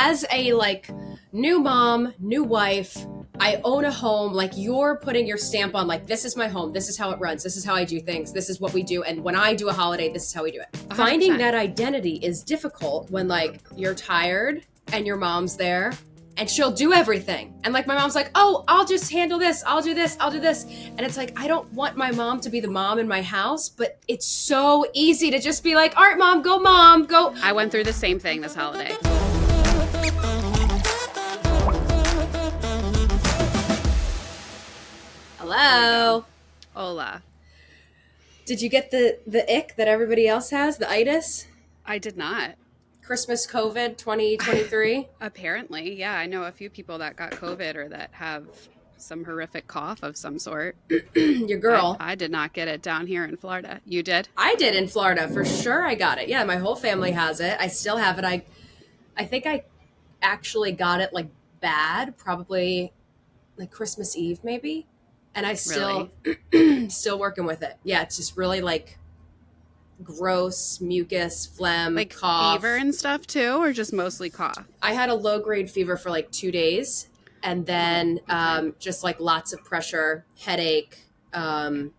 as a like new mom, new wife, I own a home, like you're putting your stamp on like, this is my home, this is how it runs, this is how I do things, this is what we do, and when I do a holiday, this is how we do it. 100%. Finding that identity is difficult when like you're tired and your mom's there and she'll do everything. And like my mom's like, oh, I'll just handle this, I'll do this, I'll do this. And it's like, I don't want my mom to be the mom in my house, but it's so easy to just be like, all right, mom, go. I went through the same thing this holiday. Hello. Hola. Did you get the ick that everybody else has, the itis? I did not. Christmas COVID 2023? Apparently, yeah. I know a few people that got COVID or that have some horrific cough of some sort. Your girl. I did not get it down here in Florida. You did? I did in Florida. For sure I got it. Yeah, my whole family has it. I still have it. I think I actually got it like bad, probably like Christmas Eve maybe. And I still working with it. Yeah, it's just really like gross, mucus, phlegm, like cough. Fever and stuff too, or just mostly cough? I had a low-grade fever for like 2 days, and then just like lots of pressure, headache, and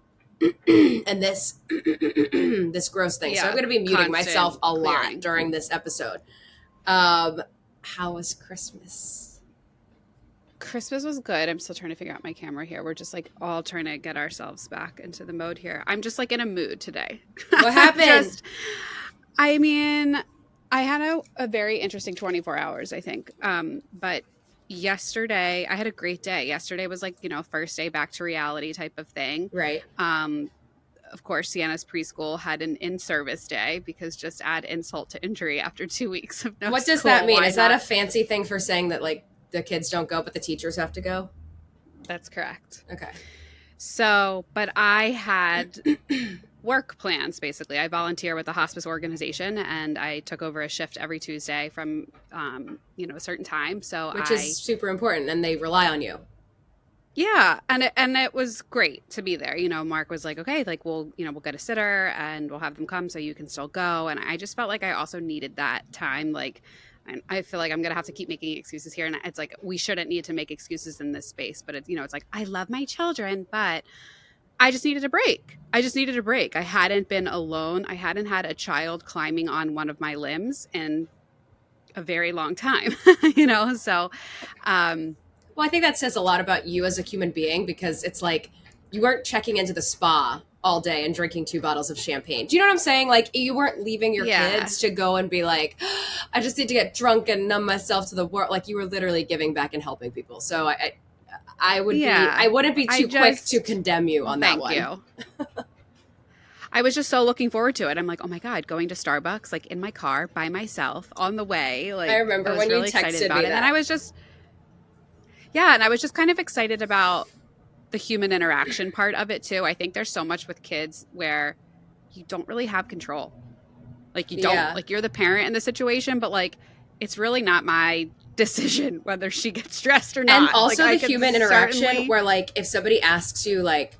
this this gross thing. Yeah, so I'm going to be muting myself a lot during this episode. How was Christmas? Christmas was good. I'm still trying to figure out my camera here. We're just like all trying to get ourselves back into the mode here. I'm just like in a mood today. What happened? I mean, I had a very interesting 24 hours, I think. But yesterday, I had a great day. Yesterday was like, first day back to reality type of thing. Right. Of course, Sienna's preschool had an in-service day because just add insult to injury after 2 weeks of no school. What does that mean? Is that a fancy thing for saying that like the kids don't go, but the teachers have to go? That's correct. Okay. So, but I had work plans, basically. I volunteer with a hospice organization, and I took over a shift every Tuesday from, a certain time. Which is super important, and they rely on you. Yeah, and it was great to be there. Mark was like, okay, like we'll get a sitter and we'll have them come so you can still go. And I just felt like I also needed that time, like. And I feel like I'm going to have to keep making excuses here. And it's like, we shouldn't need to make excuses in this space. But it's, it's like, I love my children, but I just needed a break. I hadn't been alone. I hadn't had a child climbing on one of my limbs in a very long time, So, well, I think that says a lot about you as a human being, because it's like, you weren't checking into the spa all day and drinking 2 bottles of champagne. Do you know what I'm saying? Like, you weren't leaving your kids to go and be like, I just need to get drunk and numb myself to the world. Like, you were literally giving back and helping people. So I wouldn't be too quick to condemn you on that one. Thank you. I was just so looking forward to it. I'm like, oh my God, going to Starbucks, like in my car by myself on the way. Like, I remember when you texted me that. And I was just, and I was just kind of excited about the human interaction part of it too. I think there's so much with kids where you don't really have control. Like you don't, like you're the parent in the situation, but like, it's really not my decision whether she gets stressed or not. And also like, the human interaction where like, if somebody asks you like,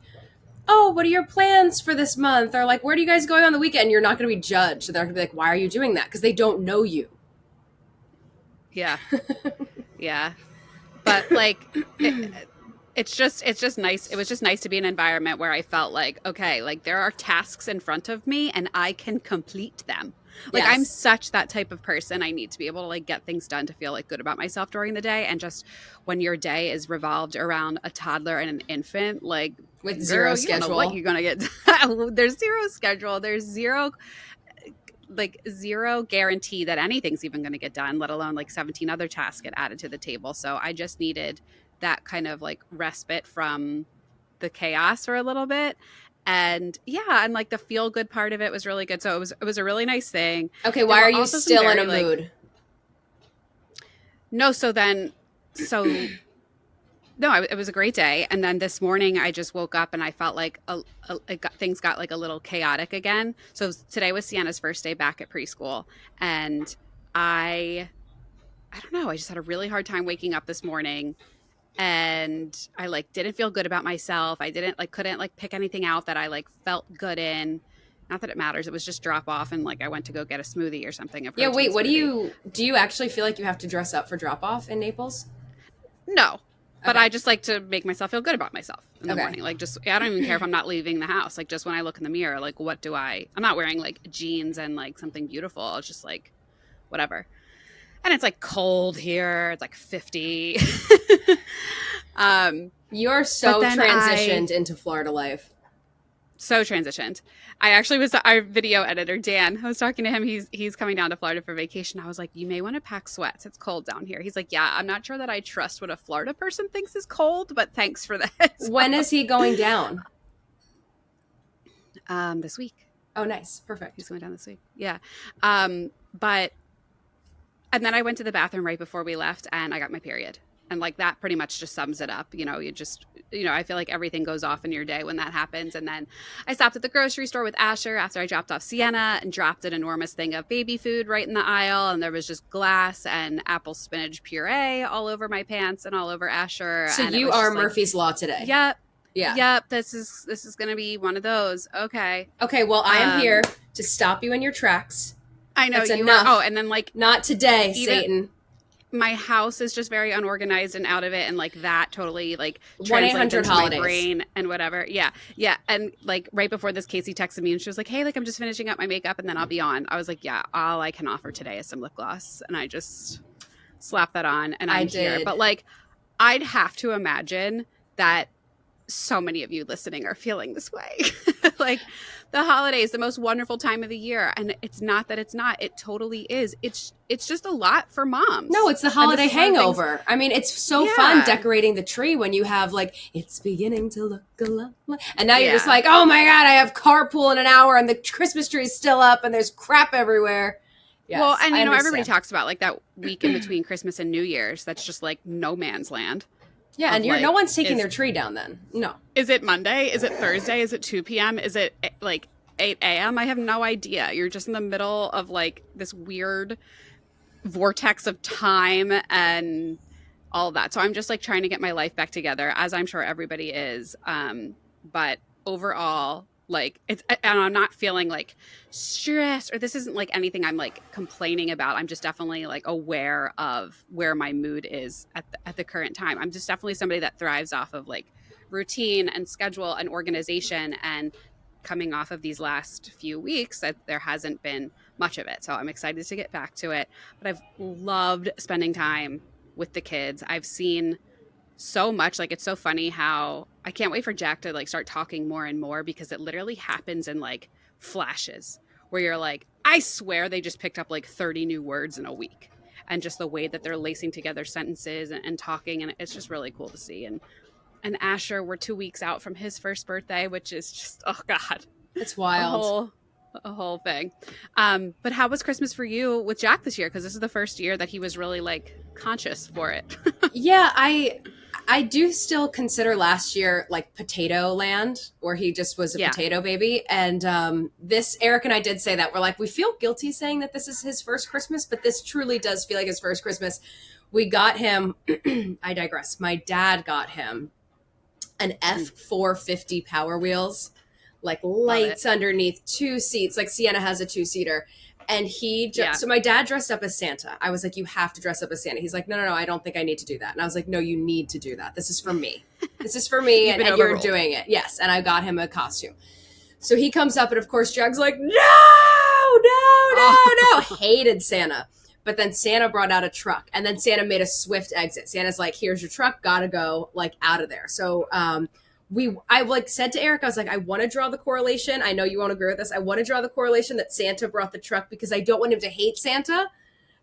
oh, what are your plans for this month? Or like, where are you guys going on the weekend? You're not going to be judged. So they're going to be like, why are you doing that? Because they don't know you. Yeah. Yeah. But like, it's just nice. It was just nice to be in an environment where I felt like, okay, like there are tasks in front of me and I can complete them. Like I'm such that type of person. I need to be able to like get things done to feel like good about myself during the day. And just when your day is revolved around a toddler and an infant, like with zero schedule, you don't know what you're going to get. There's zero schedule. There's zero guarantee that anything's even going to get done, let alone like 17 other tasks get added to the table. So I just needed that kind of like respite from the chaos for a little bit. And and like the feel good part of it was really good. So it was a really nice thing. Okay. Why are you still in a mood? No. It was a great day. And then this morning I just woke up and I felt like things got like a little chaotic again. So today was Sienna's first day back at preschool. And I don't know. I just had a really hard time waking up this morning. And I didn't feel good about myself. I couldn't pick anything out that I felt good in. Not that it matters. It was just drop off, and like I went to go get a smoothie or something. A Yeah, protein wait, what smoothie. do you actually feel like you have to dress up for drop off in Naples? No, but Okay. I just like to make myself feel good about myself in the Okay. morning. Like, just I don't even care if I'm not leaving the house. Like, just when I look in the mirror, like, what do I? I'm not wearing like jeans and like something beautiful. It's just like whatever. And it's like cold here. It's like 50. um, You're but so then transitioned into Florida life. so transitioned. I actually was our video editor Dan. I was talking to him. He's coming down to Florida for vacation. I was like, you may want to pack sweats. It's cold down here. He's like, yeah, I'm not sure that I trust what a Florida person thinks is cold, but thanks for that. When is he going down? This week. Oh, nice. Perfect. He's going down this week. Yeah. But and then I went to the bathroom right before we left, and I got my period. And like that pretty much just sums it up. You know, I feel like everything goes off in your day when that happens. And then I stopped at the grocery store with Asher after I dropped off Sienna and dropped an enormous thing of baby food right in the aisle. And there was just glass and apple spinach puree all over my pants and all over Asher. So and you are Murphy's Law today. Yep. Yeah. Yep. This is going to be one of those. Okay. Okay, well, I am here to stop you in your tracks. I know That's you enough. were. Oh, and then like Not today, Satan. my house is just very unorganized and out of it, and like that totally like 1-800 into holidays. my brain and whatever. Yeah, and like right before this, Kacie texted me and she was like, "Hey, like I'm just finishing up my makeup and then I'll be on." I was like, "Yeah, all I can offer today is some lip gloss," and I just slapped that on, and I'm here. did. But like, I'd have to imagine that so many of you listening are feeling this way. Like the holidays, the most wonderful time of the year, and it's not that it's not. It totally is. It's just a lot for moms. No, it's the holiday hangover. I mean, it's so fun decorating the tree when you have like, it's beginning to look a lot like, and now you're just like, oh my God, I have carpool in an hour and the Christmas tree is still up and there's crap everywhere. Yes, well, and you know, everybody talks about like that week in between Christmas and New Year's. That's just like no man's land. Yeah, and no one's taking their tree down then. No. Is it Monday? Is it Thursday? Is it 2 p.m.? Is it like 8 a.m.? I have no idea. You're just in the middle of like this weird vortex of time and all of that. So I'm just like trying to get my life back together, as I'm sure everybody is. But overall, like and I'm not feeling like stressed, or this isn't like anything I'm like complaining about. I'm just definitely like aware of where my mood is at the current time. I'm just definitely somebody that thrives off of like routine and schedule and organization, and coming off of these last few weeks that there hasn't been much of it. So I'm excited to get back to it. But I've loved spending time with the kids. I've seen so much. Like, it's so funny how I can't wait for Jack to like start talking more and more, because it literally happens in like flashes where you're like, I swear they just picked up like 30 new words in a week, and just the way that they're lacing together sentences and talking. And it's just really cool to see. And Asher, we're 2 weeks out from his first birthday, which is just, oh God, it's wild. A whole thing. But how was Christmas for you with Jack this year? Because this is the first year that he was really like conscious for it. Yeah, I do still consider last year like potato land, where he just was a potato baby. And this, Eric and I did say that. We're like, we feel guilty saying that this is his first Christmas, but this truly does feel like his first Christmas. We got him, I digress. My dad got him an F450 Power Wheels, like lights underneath, 2 seats, like Sienna has a 2-seater. And so my dad dressed up as Santa. I was like, you have to dress up as Santa. He's like, no, I don't think I need to do that. And I was like, no, you need to do that. This is for me. This is for me. and you're doing it. Yes. And I got him a costume. So he comes up, and of course, Jack's like, no. Hated Santa. But then Santa brought out a truck, and then Santa made a swift exit. Santa's like, here's your truck. Gotta go, like, out of there. So, I like said to Eric, I was like, I want to draw the correlation. I know you won't agree with this. I want to draw the correlation that Santa brought the truck, because I don't want him to hate Santa.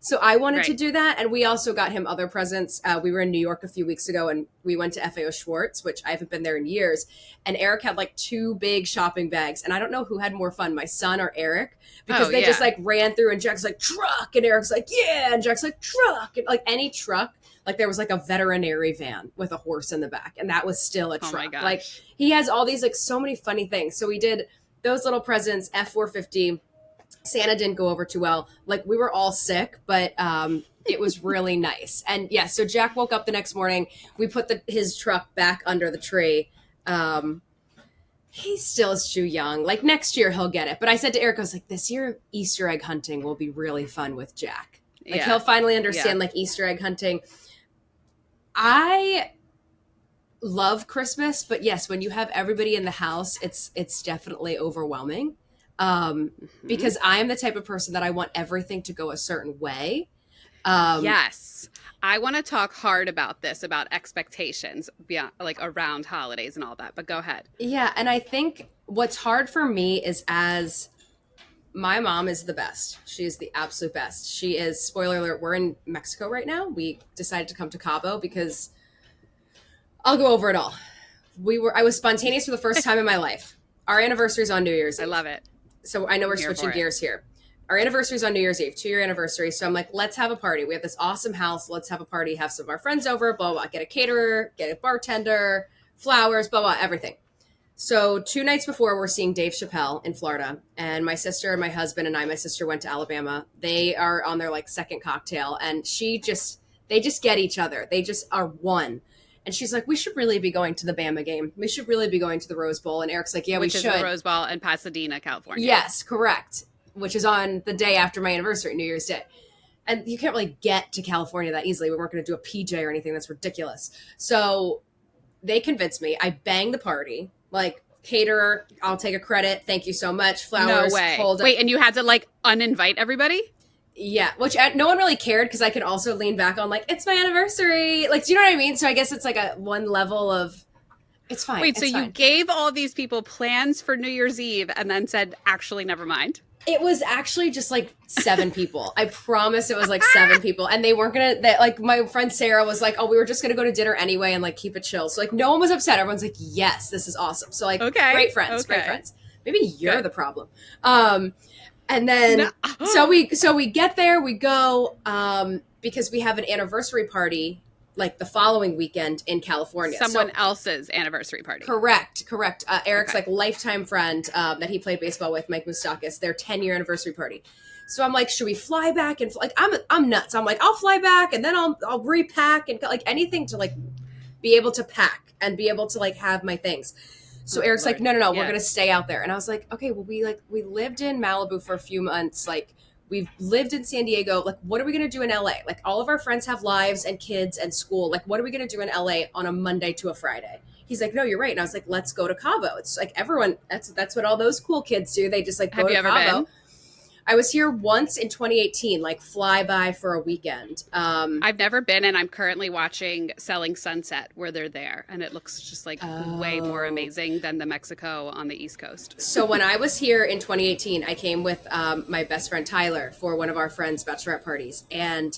So I wanted to do that. And we also got him other presents. We were in New York a few weeks ago, and we went to FAO Schwartz, which I haven't been there in years. And Eric had like 2 big shopping bags. And I don't know who had more fun, my son or Eric, because they just like ran through, and Jack's like, truck. And Eric's like, yeah. And Jack's like, truck. And like any truck. Like there was like a veterinary van with a horse in the back, and that was still a truck. Oh my gosh. Like he has all these like so many funny things. So we did those little presents, F450. Santa didn't go over too well. Like we were all sick, but it was really nice. And yeah, so Jack woke up the next morning. We put his truck back under the tree. He still is too young. Like next year he'll get it. But I said to Eric, I was like, this year Easter egg hunting will be really fun with Jack. Like he'll finally understand like Easter egg hunting. I love Christmas, but yes, when you have everybody in the house, it's definitely overwhelming. Because I am the type of person that I want everything to go a certain way. Yes. I want to talk hard about this, about expectations beyond, like around holidays and all that, but go ahead. Yeah. And I think what's hard for me is as my mom is the best. She is the absolute best. She is, spoiler alert, we're in Mexico right now. We decided to come to Cabo because I'll go over it all. I was spontaneous for the first time in my life. Our anniversary is on New Year's Eve. I love it. So I know we're switching gears here. Our anniversary is on New Year's Eve, 2-year anniversary. So I'm like, let's have a party. We have this awesome house. Let's have a party, have some of our friends over, blah, blah, get a caterer, get a bartender, flowers, blah, blah, everything. So 2 nights before, we're seeing Dave Chappelle in Florida. And my sister and my husband and my sister went to Alabama. They are on their like second cocktail. And they just get each other. They just are one. And she's like, we should really be going to the Bama game. We should really be going to the Rose Bowl. And Eric's like, yeah, we should. Which is the Rose Bowl in Pasadena, California. Yes, correct. Which is on the day after my anniversary, New Year's Day. And you can't really get to California that easily. We weren't going to do a PJ or anything. That's ridiculous. So they convinced me. I banged the party. Like, caterer, I'll take a credit. Thank you so much. Flowers. No way. Wait, and you had to like uninvite everybody? Yeah, which no one really cared because I could also lean back on like, it's my anniversary. Like, do you know what I mean? So I guess it's like a one level of, it's fine. Wait, so you gave all these people plans for New Year's Eve and then said, actually, never mind? It was actually just like 7 people. I promise it was like 7 people. And they weren't going to, like my friend Sarah was like, oh, we were just going to go to dinner anyway and like keep it chill. So like no one was upset. Everyone's like, yes, this is awesome. So like, great friends. Maybe you're the problem. And then, so we get there, we go, because we have an anniversary party like the following weekend in California. Someone else's anniversary party. Correct. Eric's like lifetime friend that he played baseball with, Mike Moustakis, their 10-year anniversary party. So I'm like, should we fly back? And like, I'm nuts. I'm like, I'll fly back and then I'll repack and like anything to like be able to pack and be able to like have my things. So Eric's like, no, we're going to stay out there. And I was like, okay, well, we lived in Malibu for a few months. Like we've lived in San Diego. Like, what are we going to do in LA? Like all of our friends have lives and kids and school. Like, what are we going to do in LA on a Monday to a Friday? He's like, no, you're right. And I was like, let's go to Cabo. It's like everyone, that's what all those cool kids do. They just like go to Cabo. Have you ever been? I was here once in 2018, like fly by for a weekend. I've never been, and I'm currently watching Selling Sunset where they're there, and it looks just like way more amazing than the Mexico on the East Coast. So when I was here in 2018, I came with my best friend Tyler for one of our friends' bachelorette parties, and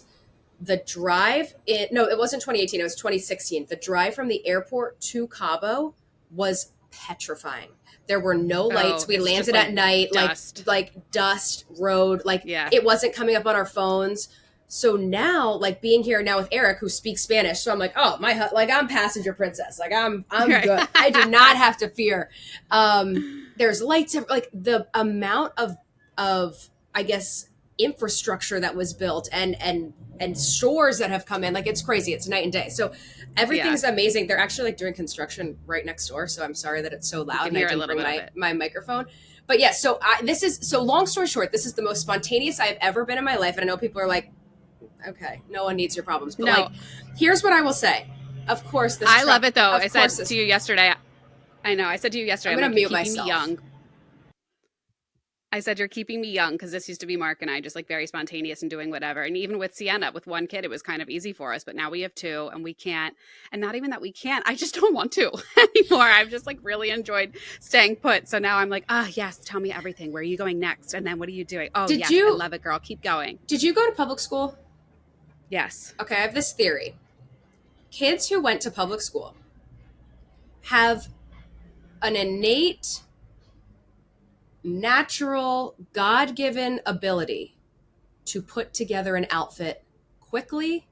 the drive it wasn't 2018, it was 2016. The drive from the airport to Cabo was petrifying. There were no lights. We landed at night, dust. like dust road, like it wasn't coming up on our phones. So now, like being here now with Eric, who speaks Spanish, so I'm like, oh like I'm passenger princess, like I'm good. I do not have to fear. There's lights, like the amount of I guess infrastructure that was built and stores that have come in, like it's crazy. It's night and day. So everything's amazing. They're actually like doing construction right next door. So I'm sorry that it's so loud. And I didn't bring my microphone. But yeah, so long story short, this is the most spontaneous I've ever been in my life. And I know people are like, okay, no one needs your problems. But like, here's what I will say. Of course, I love it though. I said to you yesterday, I'm going to mute myself. Me young. I said, you're keeping me young because this used to be Mark and I, just like very spontaneous and doing whatever. And even with Sienna, with one kid, it was kind of easy for us. But now we have 2 and we can't. And not even that we can't. I just don't want to anymore. I've just like really enjoyed staying put. So now I'm like, yes, tell me everything. Where are you going next? And then what are you doing? Oh, yes, I love it, girl. Keep going. Did you go to public school? Yes. Okay, I have this theory. Kids who went to public school have an innate natural, God-given ability to put together an outfit quickly,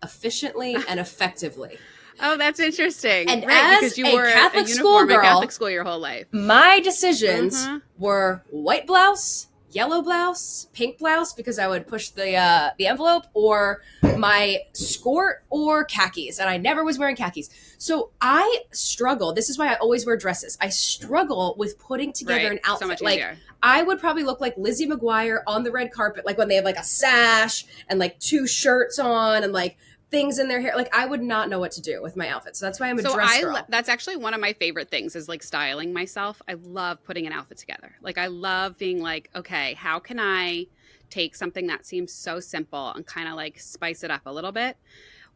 efficiently, and effectively. Oh, that's interesting. And as because you were Catholic school girl, Catholic school your whole life. My decisions were white blouse, yellow blouse, pink blouse because I would push the envelope, or my skirt or khakis, and I never was wearing khakis. So I struggle. This is why I always wear dresses. I struggle with putting together an outfit. So much like easier. I would probably look like Lizzie McGuire on the red carpet, like when they have like a sash and like two shirts on and like things in their hair. Like I would not know what to do with my outfit. So that's why I'm a dress girl. That's actually one of my favorite things is like styling myself. I love putting an outfit together. Like I love being like, okay, how can I take something that seems so simple and kind of like spice it up a little bit?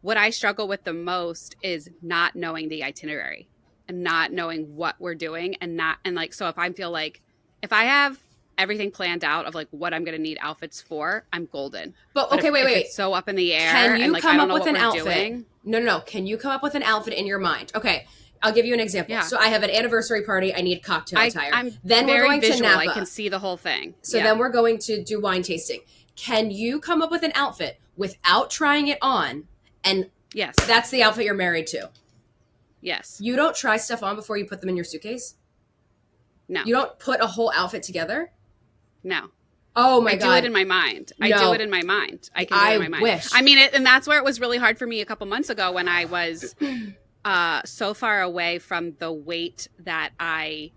What I struggle with the most is not knowing the itinerary and not knowing what we're doing and like, so if I feel like if I have everything planned out of like what I'm going to need outfits for, I'm golden. But okay, wait. It's so up in the air. Can you and, like, come I up don't know with an what we're outfit? doing. No. Can you come up with an outfit in your mind? Okay, I'll give you an example. Yeah. So I have an anniversary party. I need cocktail attire. I'm then very we're going visual. to Napa. I can see the whole thing. So then we're going to do wine tasting. Can you come up with an outfit without trying it on? And yes, that's the outfit you're married to. Yes. You don't try stuff on before you put them in your suitcase? No. You don't put a whole outfit together? No. Oh my God. I do it in my mind. I do it in my mind. I can do it in my mind. Wish. I mean, and that's where it was really hard for me a couple months ago when I was so far away from the weight that I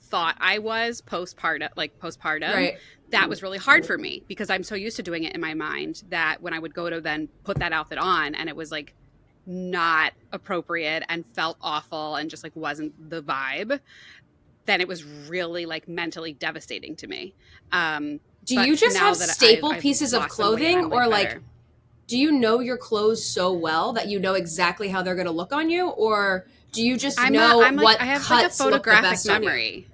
thought I was postpartum. Right. That was really hard for me because I'm so used to doing it in my mind that when I would go to then put that outfit on and it was like not appropriate and felt awful and just like wasn't the vibe, then it was really like mentally devastating to me. Do you just have staple pieces of clothing or like, do you know your clothes so well that you know exactly how they're going to look on you? Or do you just know what I have cuts like a photographic look the best memory?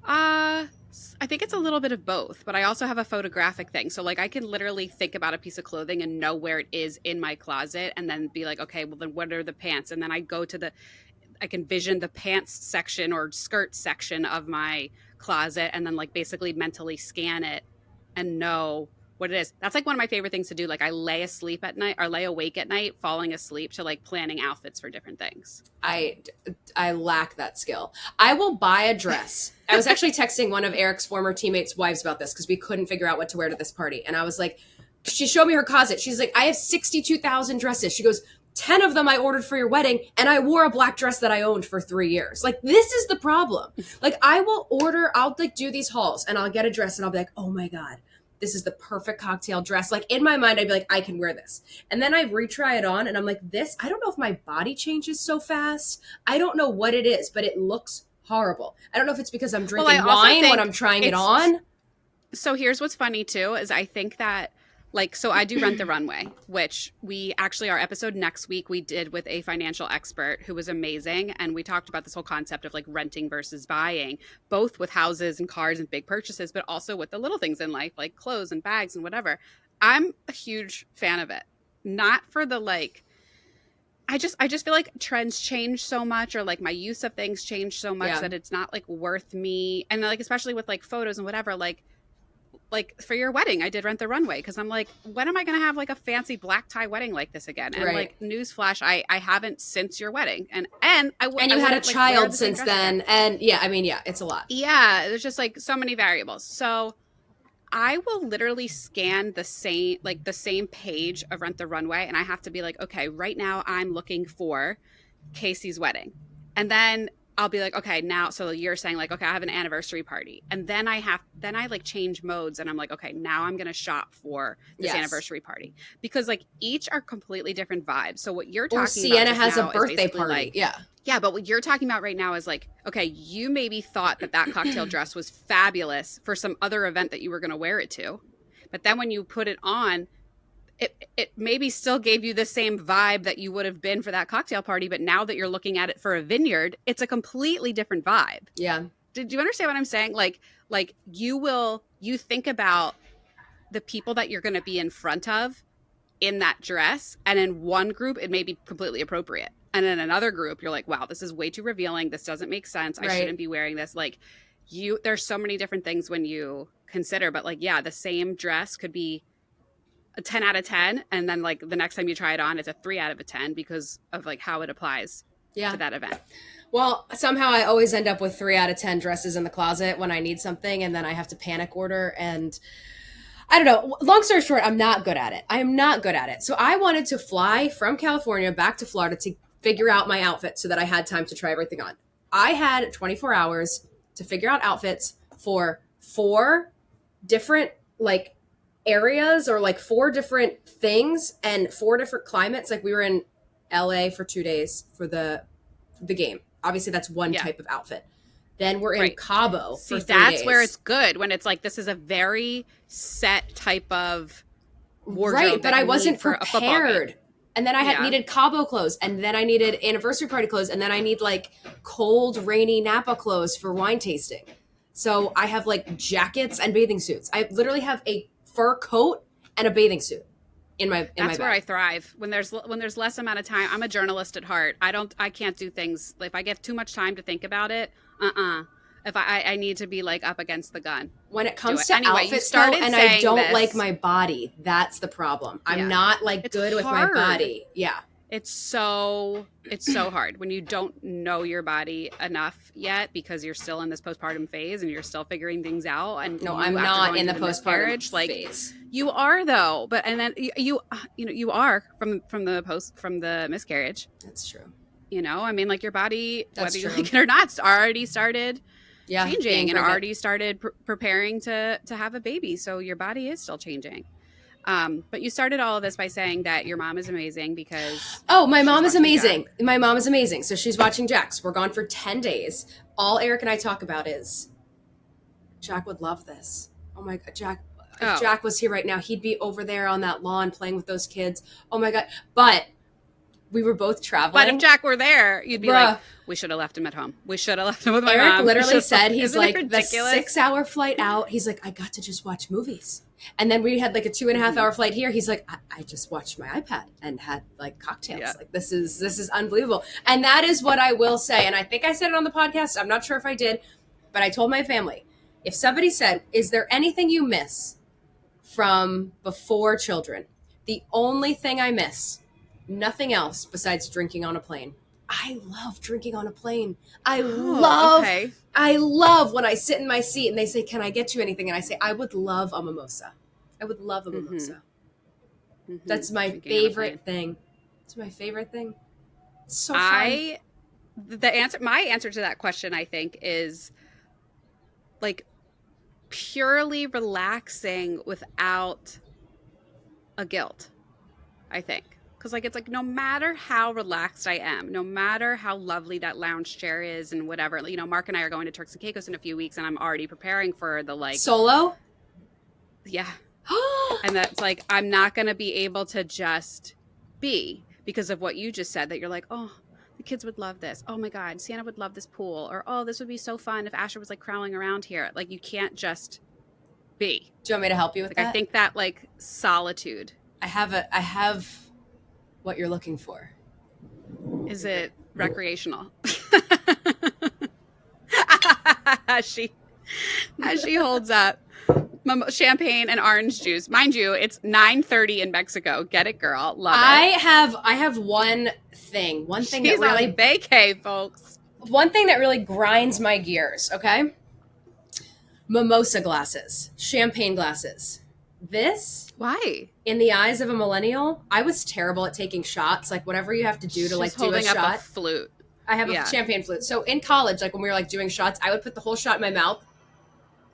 I think it's a little bit of both, but I also have a photographic thing. So like I can literally think about a piece of clothing and know where it is in my closet and then be like, okay, well then what are the pants? And then I go to I can vision the pants section or skirt section of my closet and then like basically mentally scan it and know what it is. That's like one of my favorite things to do. Like I lay awake at night, falling asleep to like planning outfits for different things. I lack that skill. I will buy a dress. I was actually texting one of Eric's former teammates' wives about this because we couldn't figure out what to wear to this party. And I was like, she showed me her closet. She's like, I have 62,000 dresses. She goes, 10 of them I ordered for your wedding, and I wore a black dress that I owned for 3 years. Like, this is the problem. Like, I'll like do these hauls, and I'll get a dress, and I'll be like, oh my God, this is the perfect cocktail dress. Like, in my mind, I'd be like, I can wear this. And then I retry it on, and I'm like, I don't know if my body changes so fast. I don't know what it is, but it looks horrible. I don't know if it's because I'm drinking wine when I'm trying it on. So here's what's funny, too, is I think that so I do Rent the Runway, which our episode next week we did with a financial expert who was amazing. And we talked about this whole concept of like renting versus buying, both with houses and cars and big purchases, but also with the little things in life, like clothes and bags and whatever. I'm a huge fan of it. Not for the like, I just feel like trends change so much or like my use of things change so much that it's not like worth me. And like, especially with like photos and whatever, like for your wedding, I did Rent the Runway because I'm like, when am I going to have like a fancy black tie wedding like this again? And like, newsflash, I haven't since your wedding, and you had a child since then, and it's a lot. Yeah, there's just like so many variables. So I will literally scan the same page of Rent the Runway, and I have to be like, okay, right now I'm looking for Kacie's wedding, and then I'll be like, okay, now, so you're saying like, okay, I have an anniversary party. And then I like change modes and I'm like, okay, now I'm going to shop for this anniversary party because like each are completely different vibes. So what you're talking about Sienna has a birthday party. Like, yeah. But what you're talking about right now is like, okay, you maybe thought that cocktail dress was fabulous for some other event that you were going to wear it to. But then when you put it on, it maybe still gave you the same vibe that you would have been for that cocktail party, but now that you're looking at it for a vineyard, it's a completely different vibe. Yeah. Did you understand what I'm saying? Like you think about the people that you're going to be in front of in that dress, and in one group, it may be completely appropriate. And in another group, you're like, wow, this is way too revealing. This doesn't make sense. I shouldn't be wearing this. Like there's so many different things when you consider, but like, yeah, the same dress could be a 10 out of 10 and then like the next time you try it on it's a 3 out of a 10 because of like how it applies Yeah. to that event. Well, somehow I always end up with 3 out of 10 dresses in the closet when I need something, and then I have to panic order. And I don't know. Long story short, I'm not good at it. I am not good at it. So I wanted to fly from California back to Florida to figure out my outfit so that I had time to try everything on. I had 24 hours to figure out outfits for 4 different like areas, or like 4 different things and 4 different climates. Like we were in LA for 2 days for the game. Obviously that's one type of outfit. Then we're in Cabo for 3 days. That's where it's good, when it's like, this is a very set type of wardrobe. Right, but I wasn't prepared. And then I needed Cabo clothes, and then I needed anniversary party clothes, and then I need like cold, rainy Napa clothes for wine tasting. So I have like jackets and bathing suits. I literally have a fur coat and a bathing suit in my That's bag. where I thrive. When there's less amount of time. I'm a journalist at heart. I can't do things if I get too much time to think about it. If I need to be like up against the gun. When it comes to outfits, though, and I don't like my body, that's the problem. I'm not like good with my body. Yeah. It's so hard when you don't know your body enough yet, because you're still in this postpartum phase and you're still figuring things out. And no, I'm not in the postpartum phase. You are though, but and then you are from the miscarriage. That's true. You know, I mean, like your body, whether you like it or not, already started changing and already started preparing to have a baby. So your body is still changing. But you started all of this by saying that your mom is amazing because... Oh, my mom is amazing. Jack. My mom is amazing. So she's watching Jax. We're gone for 10 days. All Eric and I talk about is, Jack would love this. Oh my God, Jack. If Jack was here right now, he'd be over there on that lawn playing with those kids. Oh my God. But we were both traveling. But if Jack were there, you'd be like, we should have left him at home. We should have left him with my mom. Eric literally said, he's like, the 6-hour flight out. He's like, I got to just watch movies. And then we had like a 2.5-hour flight here. He's like, I just watched my iPad and had like cocktails. Yeah. Like this is unbelievable. And that is what I will say. And I think I said it on the podcast. I'm not sure if I did, but I told my family, if somebody said, is there anything you miss from before children? The only thing I miss, nothing else besides drinking on a plane. I love drinking on a plane. I love when I sit in my seat and they say, can I get you anything? And I say, I would love a mimosa. I would love a mimosa. Mm-hmm. That's my favorite thing. It's my favorite thing. It's so fun. My answer to that question, I think, is like purely relaxing without a guilt, I think. Because like it's like no matter how relaxed I am, no matter how lovely that lounge chair is and whatever, you know, Mark and I are going to Turks and Caicos in a few weeks, and I'm already preparing for the like solo. Yeah, and that's like I'm not going to be able to just be because of what you just said. That you're like, oh, the kids would love this. Oh my God, Sienna would love this pool, or oh, this would be so fun if Asher was like crawling around here. Like you can't just be. Do you want me to help you with that? I think that like solitude. I have what you're looking for. Is it recreational? as she holds up champagne and orange juice. Mind you, it's 9:30 in Mexico. Get it, girl. Love it. I have one thing. She's that really on vacay, folks. One thing that really grinds my gears, okay? Mimosa glasses, champagne glasses. This, why? In the eyes of a millennial, I was terrible at taking shots. Like whatever you have to do to like do a shot. Up a flute. I have a champagne flute. So in college, like when we were like doing shots, I would put the whole shot in my mouth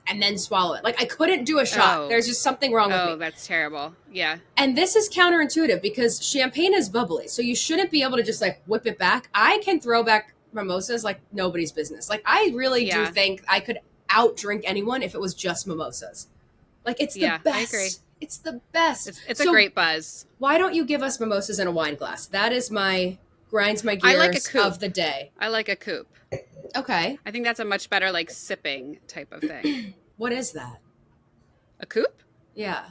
and then swallow it. Like I couldn't do a shot. There's just something wrong with me. Oh, that's terrible. Yeah. And this is counterintuitive because champagne is bubbly. So you shouldn't be able to just like whip it back. I can throw back mimosas like nobody's business. Like I really do think I could outdrink anyone if it was just mimosas. Like it's the best. I agree. It's the best. It's a great buzz. Why don't you give us mimosas in a wine glass? That is grinds my gears of the day. I like a coupe. Okay. I think that's a much better like sipping type of thing. What is that? A coupe? Yeah.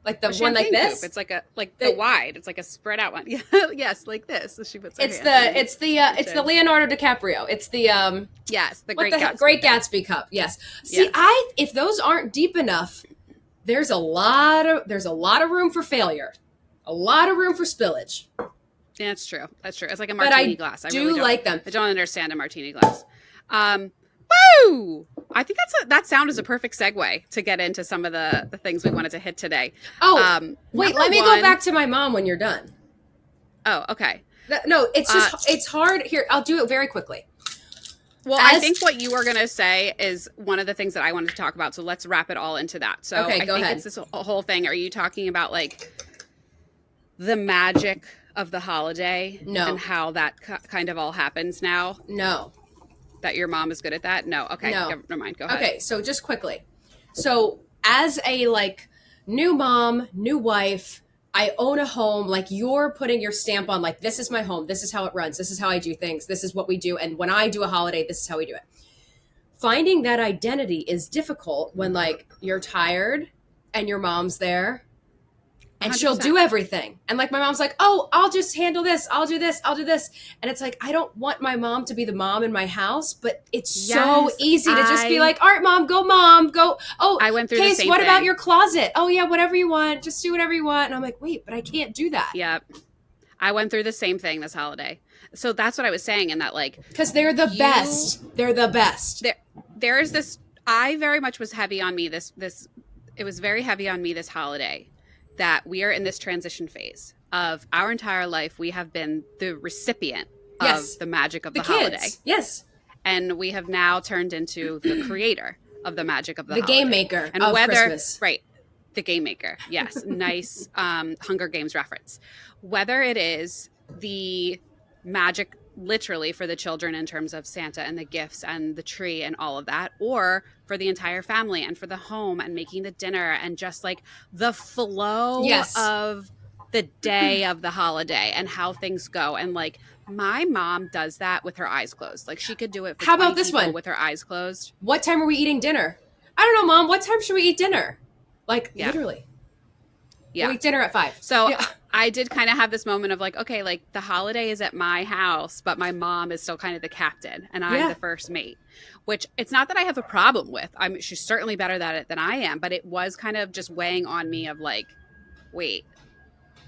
Like the one like this? Coupe. It's like the wide. It's like a spread out one. Yes, like this. So she puts her it's the Leonardo DiCaprio. It's the the Great Gatsby cup. Yes. See, if those aren't deep enough, there's a lot of room for failure. A lot of room for spillage. Yeah, that's true. That's true. It's like a But martini I glass. I do really don't like them. I don't understand a martini glass. Um, woo! I think that sound is a perfect segue to get into some of the things we wanted to hit today. Oh, wait, Number let me go one, back to my mom when you're done. oh, okay. No, it's hard. Here, I'll do it very quickly. Well, I think what you were going to say is one of the things that I wanted to talk about. So let's wrap it all into that. So Okay, I go think ahead. it's this whole thing. Are you talking about like the magic of the holiday No. and how that kind of all happens now? No. That your mom is good at that? No. Okay. No. Never mind. Go ahead. Okay, so just quickly. So as a like new mom, new wife, I own a home, like you're putting your stamp on like this is my home, this is how it runs, this is how I do things, this is what we do, and when I do a holiday, this is how we do it. Finding that identity is difficult when like you're tired and your mom's there and 100%. she'll do everything. And like my mom's like, "Oh, I'll just handle this. I'll do this. I'll do this." And it's like I don't want my mom to be the mom in my house, but it's so easy to just be like, "All right, mom, go mom, go." Oh, I went through Case, the same what thing. about your closet? Oh yeah, whatever you want. Just do whatever you want. And I'm like, "Wait, but I can't do that." Yep. I went through the same thing this holiday. So that's what I was saying in that like because they're the best. They're the best. There is this. I very much was heavy on me. It was very heavy on me this holiday that we are in this transition phase of our entire life. We have been the recipient of the magic of the holiday. Yes, and we have now turned into the creator of the magic of the holiday. Game maker and of whether Christmas. Right. The game maker. Yes. Nice Hunger Games reference. Whether it is the magic literally for the children in terms of Santa and the gifts and the tree and all of that, or for the entire family and for the home and making the dinner and just like the flow of the day of the holiday and how things go. And like my mom does that with her eyes closed. Like she could do it for How about this one? With her eyes closed. What time are we eating dinner? I don't know, Mom. What time should we eat dinner? Like literally. Yeah. We'll eat dinner at 5. So I did kind of have this moment of like, okay, like the holiday is at my house, but my mom is still kind of the captain and I'm the first mate, which it's not that I have a problem with. She's certainly better at it than I am, but it was kind of just weighing on me of like, wait,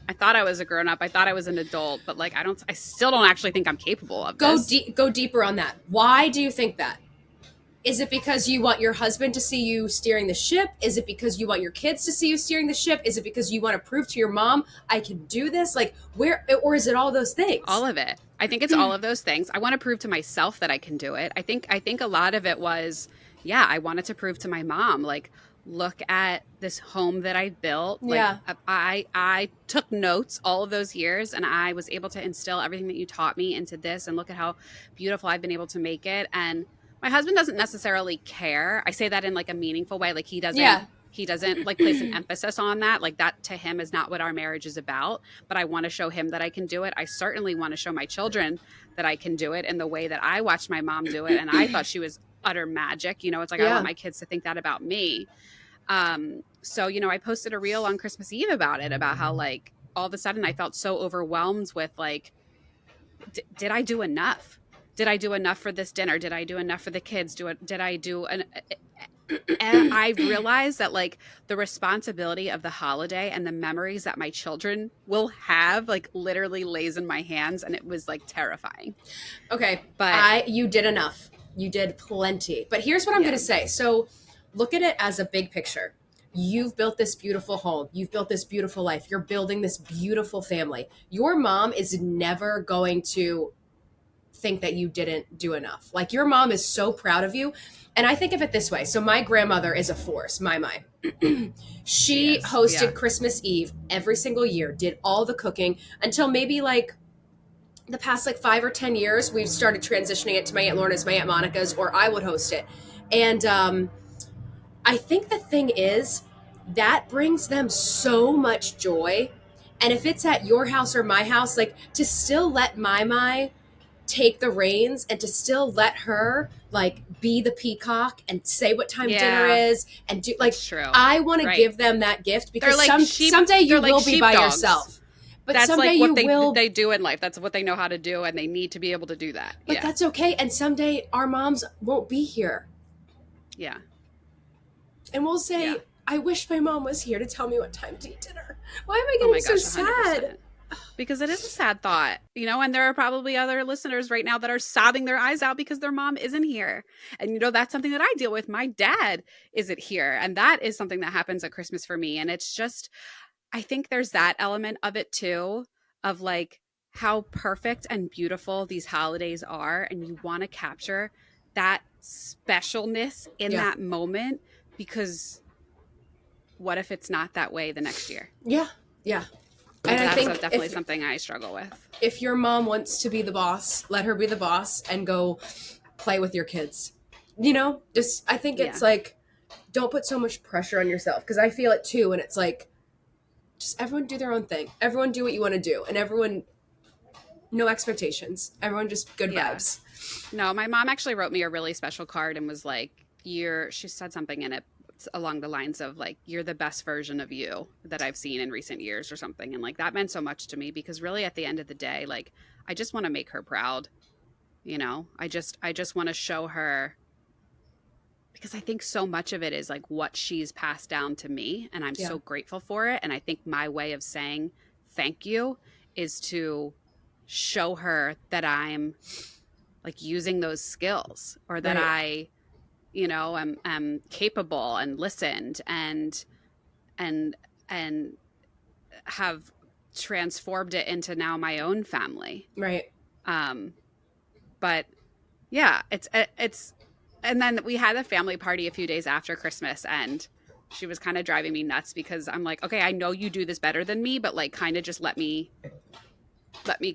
I thought I was a grown up. I thought I was an adult, but like, I still don't actually think I'm capable of this. Go deeper on that. Why do you think that? Is it because you want your husband to see you steering the ship? Is it because you want your kids to see you steering the ship? Is it because you want to prove to your mom, I can do this? Like or is it all those things? All of it. I think it's all of those things. I want to prove to myself that I can do it. I think a lot of it was, I wanted to prove to my mom, like, look at this home that I built. Like, I took notes all of those years and I was able to instill everything that you taught me into this and look at how beautiful I've been able to make it. And my husband doesn't necessarily care. I say that in like a meaningful way. Like he doesn't like place an emphasis on that. Like that to him is not what our marriage is about. But I want to show him that I can do it. I certainly want to show my children that I can do it in the way that I watched my mom do it. And I thought she was utter magic. You know, it's like I want my kids to think that about me. So, I posted a reel on Christmas Eve about it, about how like all of a sudden I felt so overwhelmed with like, did I do enough? Did I do enough for this dinner? Did I do enough for the kids? Did I do an? And I realized that like the responsibility of the holiday and the memories that my children will have like literally lays in my hands, and it was like terrifying. Okay, but you did enough. You did plenty. But here's what I'm going to say. So look at it as a big picture. You've built this beautiful home. You've built this beautiful life. You're building this beautiful family. Your mom is never going to think that you didn't do enough. Like your mom is so proud of you. And I think of it this way. So my grandmother is a force, my. She hosted Christmas Eve every single year, did all the cooking until maybe like the past like 5 or 10 years, we've started transitioning it to my Aunt Lorna's, my Aunt Monica's, or I would host it. And I think the thing is that brings them so much joy. And if it's at your house or my house, like to still let my take the reins and to still let her like be the peacock and say what time dinner is and do like I want to give them that gift because like someday you will be by yourself. But that's someday like what they do in life. That's what they know how to do, and they need to be able to do that. But that's okay. And someday our moms won't be here. Yeah. And we'll say, I wish my mom was here to tell me what time to eat dinner. Why am I getting so sad? Because it is a sad thought, you know, and there are probably other listeners right now that are sobbing their eyes out because their mom isn't here. And, you know, that's something that I deal with. My dad isn't here. And that is something that happens at Christmas for me. And it's just, I think there's that element of it too, of like how perfect and beautiful these holidays are. And you want to capture that specialness in Yeah. that moment, because what if it's not that way the next year? Yeah. Yeah. And I That's think definitely something I struggle with. if your mom wants to be the boss, let her be the boss and go play with your kids. You know, just I think it's like, don't put so much pressure on yourself, because I feel it too. And it's like, just everyone do their own thing. Everyone do what you want to do, and everyone, no expectations. Everyone just good vibes. No, my mom actually wrote me a really special card and was like, she said something in it along the lines of like, you're the best version of you that I've seen in recent years or something. And like, that meant so much to me, because really at the end of the day, like, I just want to make her proud. You know, I just want to show her, because I think so much of it is like what she's passed down to me, and I'm so grateful for it. And I think my way of saying thank you is to show her that I'm like using those skills, or that I, you know, am capable and listened and have transformed it into now my own family. Right. But yeah, it's, and then we had a family party a few days after Christmas, and she was kind of driving me nuts because I'm like, okay, I know you do this better than me, but like, kind of just let me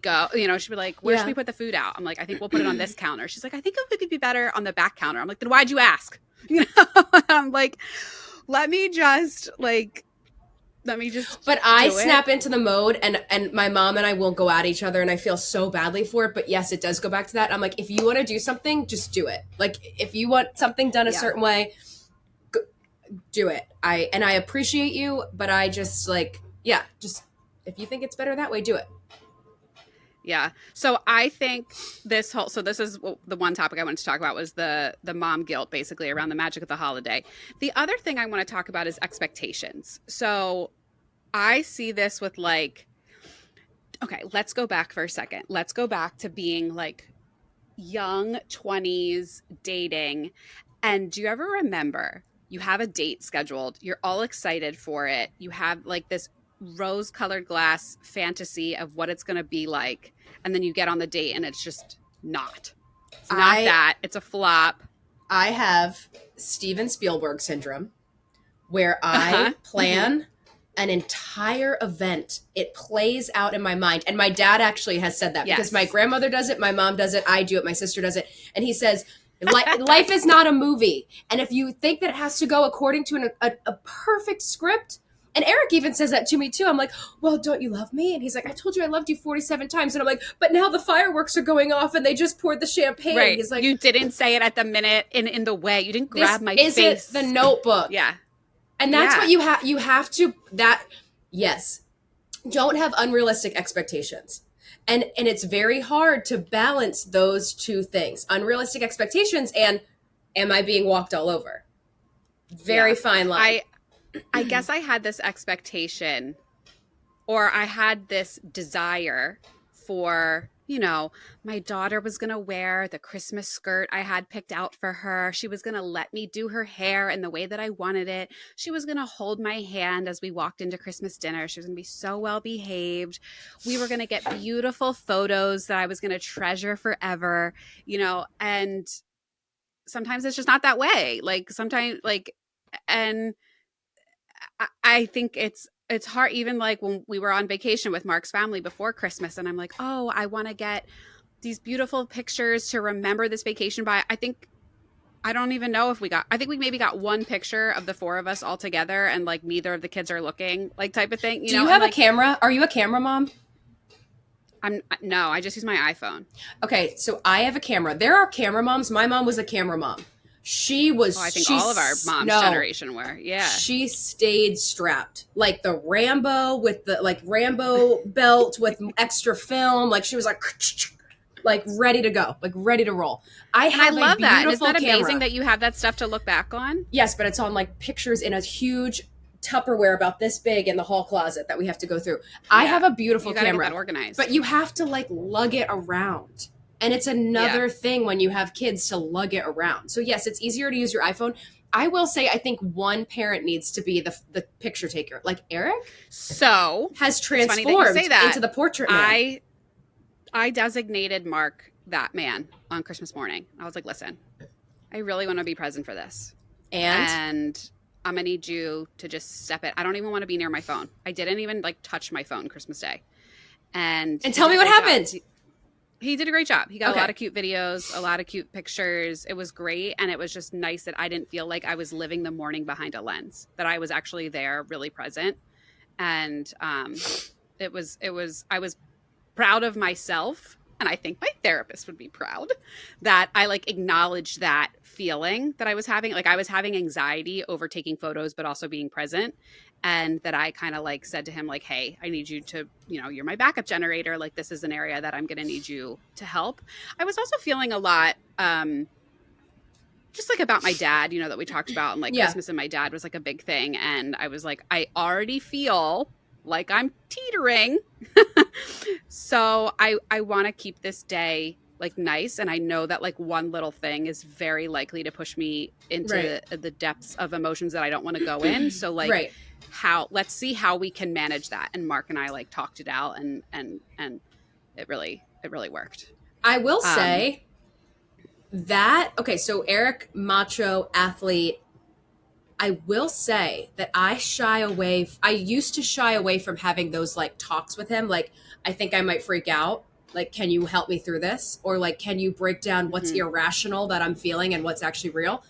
go. You know, she'd be like, where should we put the food out? I'm like, I think we'll put it on this counter. She's like, I think it would be better on the back counter. I'm like, then why'd you ask? You know, I'm like, let me just. But I snap into the mode, and my mom and I will go at each other, and I feel so badly for it. But yes, it does go back to that. I'm like, if you want to do something, just do it. Like, if you want something done a certain way, do it. I appreciate you, but I just like, just if you think it's better that way, do it. Yeah. So I think this is the one topic I wanted to talk about, was the mom guilt, basically, around the magic of the holiday. The other thing I want to talk about is expectations. So I see this with like, okay, let's go back for a second. Let's go back to being like young 20s dating. And do you ever remember you have a date scheduled? You're all excited for it. You have like this rose-colored glass fantasy of what it's going to be like, and then you get on the date and it's just not. It's not that. It's a flop. I have Steven Spielberg syndrome, where I plan an entire event. It plays out in my mind. And my dad actually has said that, because my grandmother does it, my mom does it, I do it, my sister does it. And he says, life is not a movie. And if you think that it has to go according to a perfect script, and Eric even says that to me too. I'm like, well, don't you love me? And he's like, I told you I loved you 47 times. And I'm like, but now the fireworks are going off and they just poured the champagne. Right. He's like, you didn't say it at the minute in the way. You didn't grab my face. This isn't the Notebook. Yeah. And that's what you have to, yes. Don't have unrealistic expectations. And it's very hard to balance those two things. Unrealistic expectations and am I being walked all over? Very fine line. I guess I had this expectation, or I had this desire for, you know, my daughter was going to wear the Christmas skirt I had picked out for her. She was going to let me do her hair in the way that I wanted it. She was going to hold my hand as we walked into Christmas dinner. She was going to be so well behaved. We were going to get beautiful photos that I was going to treasure forever, you know, and sometimes it's just not that way. Like sometimes and I think it's hard, even like when we were on vacation with Mark's family before Christmas, and I'm like, oh, I want to get these beautiful pictures to remember this vacation by. I don't even know if I think we maybe got one picture of the four of us all together, and like neither of the kids are looking, like, type of thing. Do you have a camera? Are you a camera mom? No, I just use my iPhone. Okay, so I have a camera. There are camera moms. My mom was a camera mom. She was. I think all of our mom's generation were. Yeah. She stayed strapped, like the Rambo with the Rambo belt with extra film. Like she was like ready to go, like ready to roll. I love that. And isn't that amazing that you have that stuff to look back on? Yes, but it's on like pictures in a huge Tupperware about this big in the hall closet that we have to go through. I have a beautiful camera, get that organized, but you have to like lug it around. And it's another thing when you have kids to lug it around. So yes, it's easier to use your iPhone. I will say, I think one parent needs to be the picture taker. Like Eric has transformed into the portrait man. I designated Mark that man on Christmas morning. I was like, listen, I really want to be present for this. And I'm going to need you to just step it. I don't even want to be near my phone. I didn't even like touch my phone Christmas Day. And tell me what happened. He did a great job. He got a lot of cute videos, a lot of cute pictures. It was great. And it was just nice that I didn't feel like I was living the morning behind a lens, that I was actually there, really present. And I was proud of myself. And I think my therapist would be proud that I like acknowledged that feeling that I was having. Like I was having anxiety over taking photos, but also being present. And that I kind of like said to him, like, hey, I need you to, you're my backup generator. Like, this is an area that I'm going to need you to help. I was also feeling a lot, just like about my dad, that we talked about, and like Christmas and my dad was like a big thing. And I was like, I already feel like I'm teetering. So I want to keep this day like nice. And I know that like one little thing is very likely to push me into the depths of emotions that I don't want to go in. So like, let's see how we can manage that. And Mark and I like talked it out, and it really worked. I will say that, so Eric, macho athlete, I will say that I used to shy away from having those like talks with him. Like, I think I might freak out. Like, can you help me through this? Or like, can you break down what's irrational that I'm feeling and what's actually real?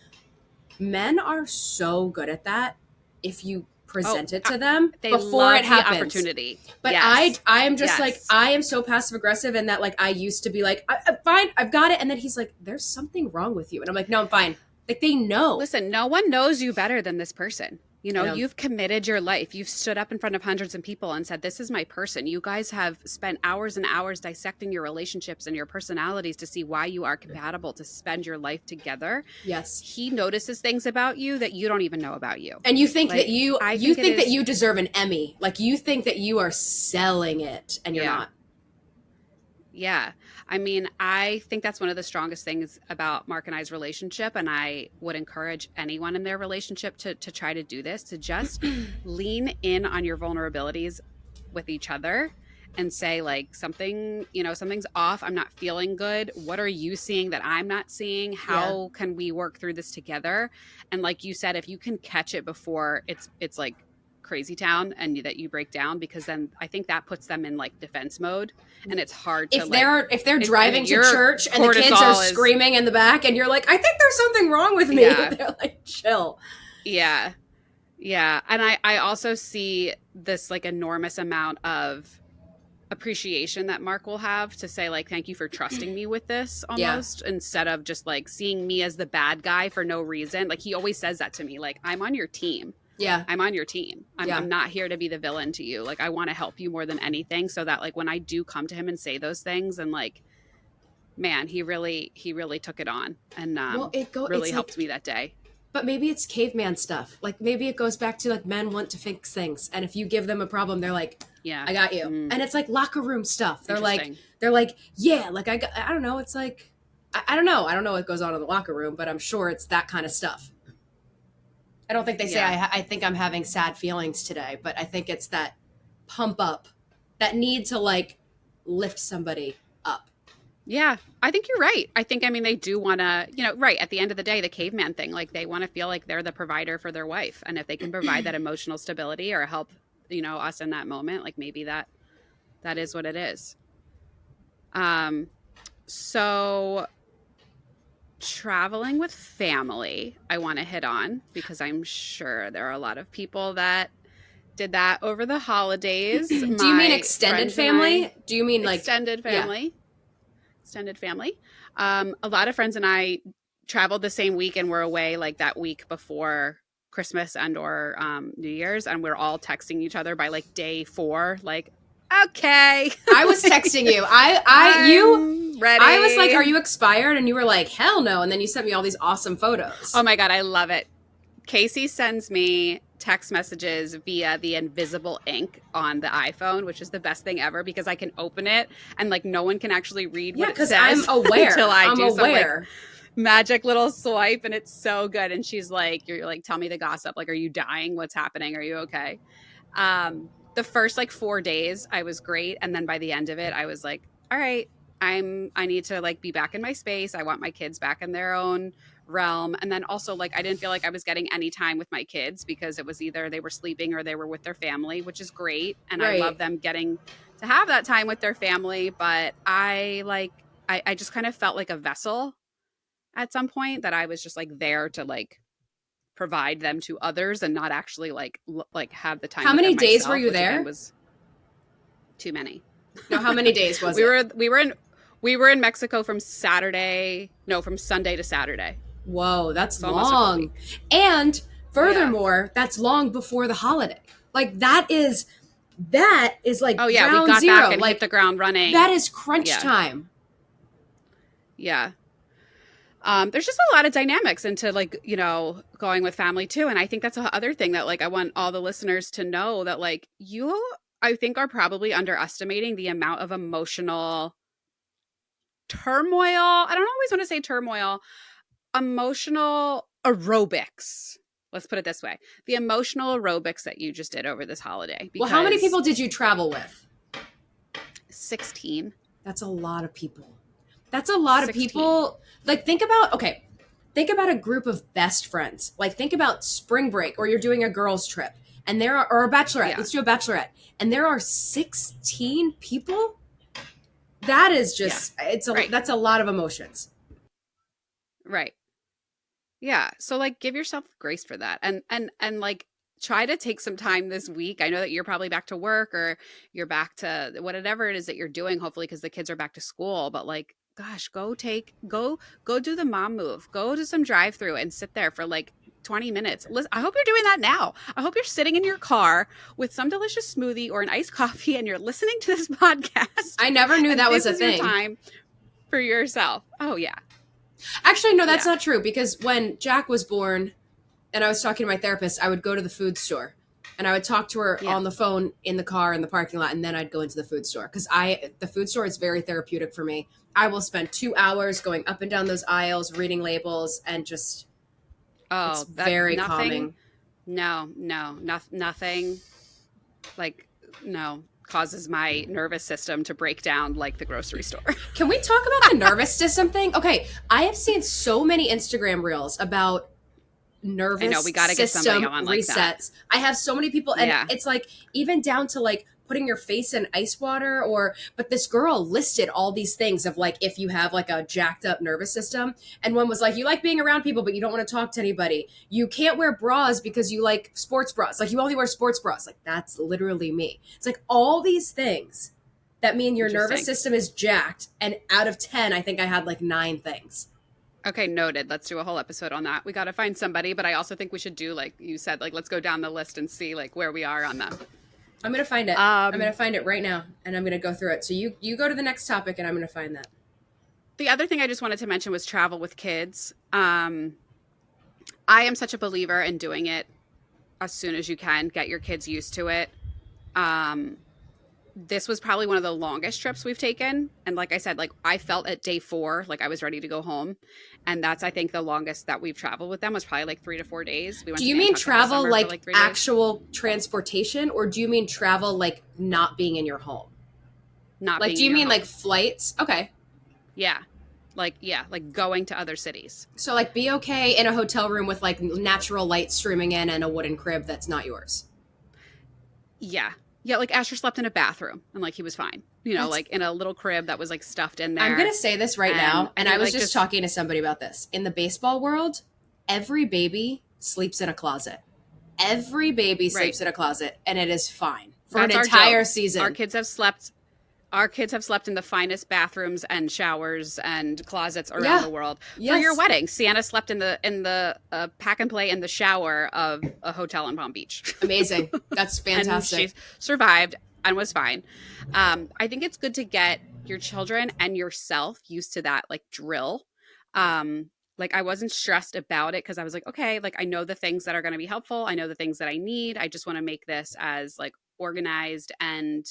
Men are so good at that. If you present it to them before it happens. The opportunity. But I am just like, I am so passive aggressive, and that like I used to be like, I'm fine, I've got it. And then he's like, there's something wrong with you. And I'm like, no, I'm fine. Like, they know. Listen, no one knows you better than this person. You've committed your life. You've stood up in front of hundreds of people and said, this is my person. You guys have spent hours and hours dissecting your relationships and your personalities to see why you are compatible to spend your life together. Yes. He notices things about you that you don't even know about you. And you think that you think that you deserve an Emmy. Like, you think that you are selling it, and you're not. Yeah. I mean, I think that's one of the strongest things about Mark and I's relationship. And I would encourage anyone in their relationship to try to do this, to just lean in on your vulnerabilities with each other and say like, something's off. I'm not feeling good. What are you seeing that I'm not seeing? How can we work through this together? And like you said, if you can catch it before it's like crazy town and that you break down, because then I think that puts them in like defense mode, and it's hard to if they're driving to church and the kids are screaming in the back and you're like, I think there's something wrong with me. They're like, chill. And I also see this like enormous amount of appreciation that Mark will have to say like, thank you for trusting me with this, almost, instead of just like seeing me as the bad guy for no reason. Like, he always says that to me, like, I'm on your team. Yeah. I'm on your team. I'm not here to be the villain to you. Like, I want to help you more than anything, so that like when I do come to him and say those things, and like, man, he really took it on, and really helped me that day. But maybe it's caveman stuff. Like, maybe it goes back to like, men want to fix things, and if you give them a problem, they're like, I got you. And it's like locker room stuff. They're like, yeah, like I don't know. It's like, I don't know. I don't know what goes on in the locker room, but I'm sure it's that kind of stuff. I don't think they say, I think I'm having sad feelings today, but I think it's that pump up, that need to like lift somebody up. Yeah, I think you're right. I think, they do want to, right, at the end of the day, the caveman thing, like they want to feel like they're the provider for their wife. And if they can provide that emotional stability or help, us in that moment, like maybe that is what it is. So traveling with family, I want to hit on, because I'm sure there are a lot of people that did that over the holidays. Do you mean extended family? Do you mean like extended family? Yeah. Extended family. A lot of friends and I traveled the same week, and we're away like that week before Christmas and or New Year's, and we're all texting each other by like day 4, like, okay. I was texting you. You ready? I was like, are you expired? And you were like, hell no. And then you sent me all these awesome photos. Oh my God, I love it. Kacie sends me text messages via the invisible ink on the iPhone, which is the best thing ever because I can open it and like no one can actually read what it says. I'm aware. Until I I'm do some like aware. magic little swipe, and it's so good. And she's like, you're like, tell me the gossip. Like, are you dying? What's happening? Are you okay? The first like 4 days I was great. And then by the end of it, I was like, all right, I need to like be back in my space. I want my kids back in their own realm. And then also like I didn't feel like I was getting any time with my kids because it was either they were sleeping or they were with their family, which is great. And I love them getting to have that time with their family. But I just kind of felt like a vessel at some point, that I was just like there to like provide them to others and not actually like have the time. How many days myself, were you there? Was too many. No, how many days was it? We were in Mexico from Sunday to Saturday. Whoa, that's long. And furthermore, that's long before the holiday. Like that is like we got ground zero. Back and like hit the ground running. That is crunch time. Yeah. There's just a lot of dynamics into like, you know, going with family too. And I think that's the other thing that like I want all the listeners to know, that like I think are probably underestimating the amount of emotional turmoil. I don't always want to say turmoil, emotional aerobics. Let's put it this way. The emotional aerobics that you just did over this holiday. Well, how many people did you travel with? 16. That's a lot of people. That's a lot 16. Of people. Like think about a group of best friends. Like think about spring break, or you're doing a girls trip and or a bachelorette. Yeah. Let's do a bachelorette. And there are 16 people. That is just, that's a lot of emotions. Right. Yeah. So like give yourself grace for that. And like try to take some time this week. I know that you're probably back to work or you're back to whatever it is that you're doing, hopefully, because the kids are back to school. But like, gosh, go do the mom move. Go to some drive-through and sit there for like 20 minutes. Listen, I hope you're doing that now. I hope you're sitting in your car with some delicious smoothie or an iced coffee and you're listening to this podcast. I never knew that was a thing. Your time for yourself. Oh, yeah. Actually, no, that's not true, because when Jack was born and I was talking to my therapist, I would go to the food store and I would talk to her on the phone in the car in the parking lot, and then I'd go into the food store because the food store is very therapeutic for me. I will spend 2 hours going up and down those aisles, reading labels, and just it's very calming. Nothing like causes my nervous system to break down like the grocery store. Can we talk about the nervous system thing? Okay, I have seen so many Instagram reels about nervous system we gotta get somebody on like resets. That. I have so many people, and it's like even down to like putting your face in ice water, but this girl listed all these things of like if you have like a jacked up nervous system, and one was like you like being around people but you don't want to talk to anybody. You can't wear bras because you like sports bras. Like you only wear sports bras. Like that's literally me. It's like all these things that mean your nervous system is jacked, and out of 10 I think I had like 9 things. Okay, noted. Let's do a whole episode on that. We got to find somebody, but I also think we should do, like you said, like let's go down the list and see like where we are on them. I'm going to find it. I'm going to find it right now, and I'm going to go through it. So you go to the next topic, and I'm going to find that. The other thing I just wanted to mention was travel with kids. I am such a believer in doing it as soon as you can. Get your kids used to it. This was probably one of the longest trips we've taken. And like I said, like I felt at day 4, like I was ready to go home. And that's, I think, the longest that we've traveled with them was probably like 3 to 4 days. Do you mean travel like actual transportation, or do you mean travel like not being in your home? Not like, do you mean like flights? Okay. Yeah. Like going to other cities. So like be okay in a hotel room with like natural light streaming in and a wooden crib that's not yours. Yeah. Yeah, like Asher slept in a bathroom and like he was fine. Like in a little crib that was like stuffed in there. I'm going to say this right now, and I was just talking to somebody about this. In the baseball world, every baby sleeps in a closet. Every baby sleeps in a closet, and it is fine for an entire season. Our kids have slept in the finest bathrooms and showers and closets around the world. For your wedding, Sienna slept in the pack and play in the shower of a hotel in Palm Beach. Amazing. That's fantastic. And she survived and was fine. I think it's good to get your children and yourself used to that like drill. like I wasn't stressed about it because I was like, okay, like I know the things that are going to be helpful. I know the things that I need. I just want to make this as like organized and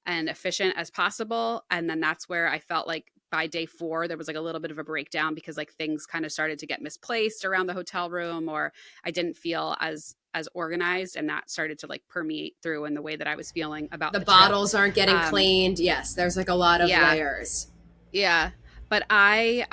efficient as possible. And then that's where I felt like by day 4, there was like a little bit of a breakdown because like things kind of started to get misplaced around the hotel room, or I didn't feel as organized, and that started to like permeate through in the way that I was feeling about The the bottles trip. aren't getting cleaned. Yes, there's like a lot of Yeah. layers. Yeah. But I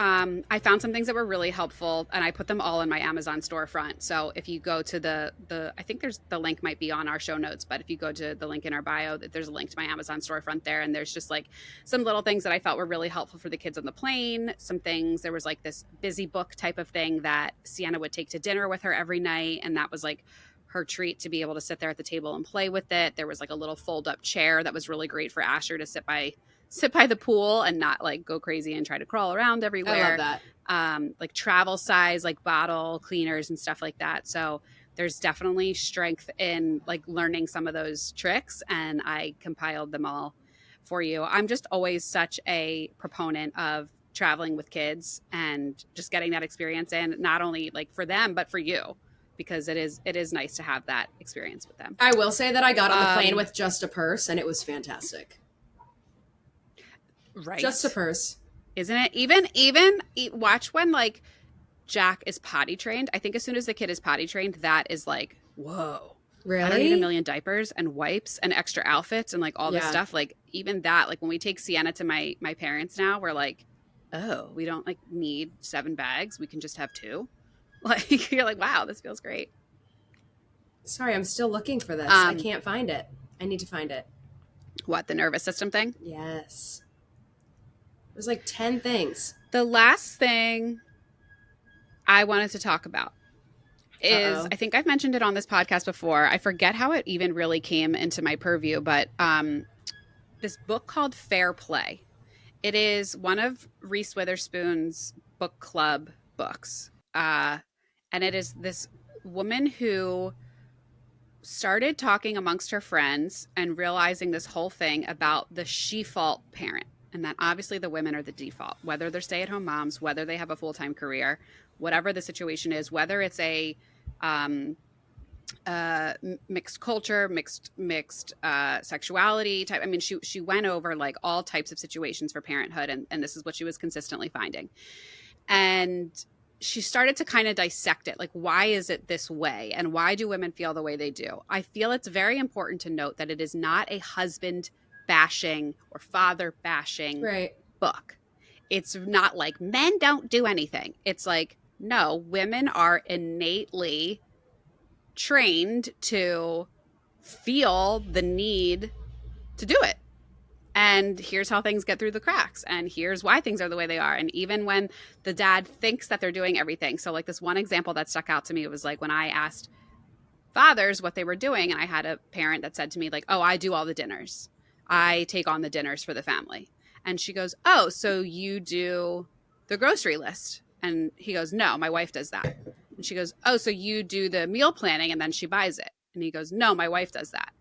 found some things that were really helpful, and I put them all in my Amazon storefront. So if you go to the I think there's the link might be on our show notes, but if you go to the link in our bio, there's a link to my Amazon storefront there, and there's just like some little things that I felt were really helpful for the kids on the plane. Some things, there was like this busy book type of thing that Sienna would take to dinner with her every night, and that was like her treat to be able to sit there at the table and play with it. There was like a little fold up chair that was really great for Asher to sit by the pool and not like go crazy and try to crawl around everywhere. I love that. Like travel size, like bottle cleaners and stuff like that. So there's definitely strength in like learning some of those tricks, and I compiled them all for you. I'm just always such a proponent of traveling with kids and just getting that experience in, not only like for them, but for you, because it is nice to have that experience with them. I will say that I got on the plane with just a purse, and it was fantastic. Right. Just a purse. Isn't it? Even watch when like Jack is potty trained. I think as soon as the kid is potty trained, that is like, whoa. Really? I don't need a million diapers and wipes and extra outfits and like all this stuff. Like even that, like when we take Sienna to my parents now, we're like, oh, we don't like need 7 bags. We can just have 2. Like you're like, wow, this feels great. Sorry, I'm still looking for this. I can't find it. I need to find it. What, the nervous system thing? Yes. There's like 10 things. The last thing I wanted to talk about is, I think I've mentioned it on this podcast before. I forget how it even really came into my purview, but this book called Fair Play. It is one of Reese Witherspoon's book club books. And it is this woman who started talking amongst her friends and realizing this whole thing about the she-fault parent. And that obviously the women are the default, whether they're stay-at-home moms, whether they have a full-time career, whatever the situation is, whether it's a mixed culture, mixed sexuality type. I mean, she went over like all types of situations for parenthood, and this is what she was consistently finding. And she started to kind of dissect it. Like, why is it this way? And why do women feel the way they do? I feel it's very important to note that it is not a husband bashing or father bashing book. It's not like men don't do anything. It's like, no, women are innately trained to feel the need to do it. And here's how things get through the cracks. And here's why things are the way they are. And even when the dad thinks that they're doing everything. So like this one example that stuck out to me was like when I asked fathers what they were doing, and I had a parent that said to me like, oh, I do all the dinners. I take on the dinners for the family. And she goes, oh, so you do the grocery list? And he goes, no, my wife does that. And she goes, oh, so you do the meal planning and then she buys it? And he goes, no, my wife does that.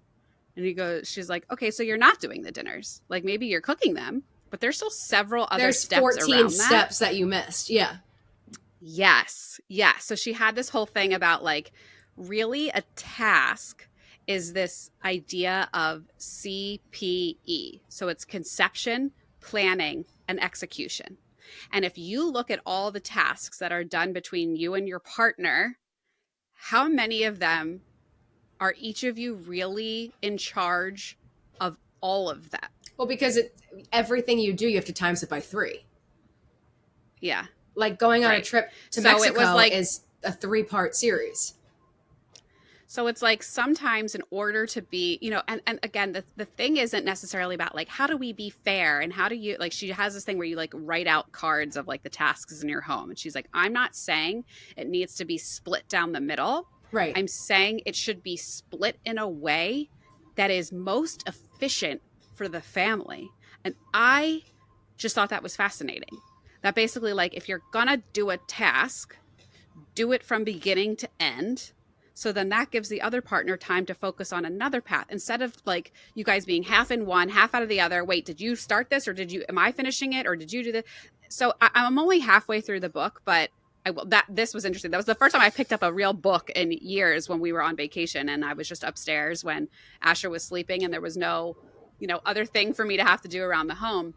And he goes, she's like, okay, so you're not doing the dinners. Like maybe you're cooking them, but there's still several other steps around that. There's 14 steps that you missed. Yeah. Yes. Yeah. So she had this whole thing about like really a task is this idea of CPE. So it's conception, planning, and execution. And if you look at all the tasks that are done between you and your partner, how many of them are each of you really in charge of all of that? Well, because everything you do, you have to times it by 3. Yeah. Like going on a trip to Mexico is a 3-part series. So it's like sometimes in order to be, you know, and again, the thing isn't necessarily about like, how do we be fair? And how do you, like, she has this thing where you like write out cards of like the tasks in your home. And she's like, I'm not saying it needs to be split down the middle. Right. I'm saying it should be split in a way that is most efficient for the family. And I just thought that was fascinating. That basically like, if you're gonna do a task, do it from beginning to end. So then that gives the other partner time to focus on another path instead of like you guys being half in one, half out of the other. Wait, did you start this or am I finishing it or did you do this? So I'm only halfway through the book, but this was interesting. That was the first time I picked up a real book in years when we were on vacation, and I was just upstairs when Asher was sleeping, and there was no, other thing for me to have to do around the home.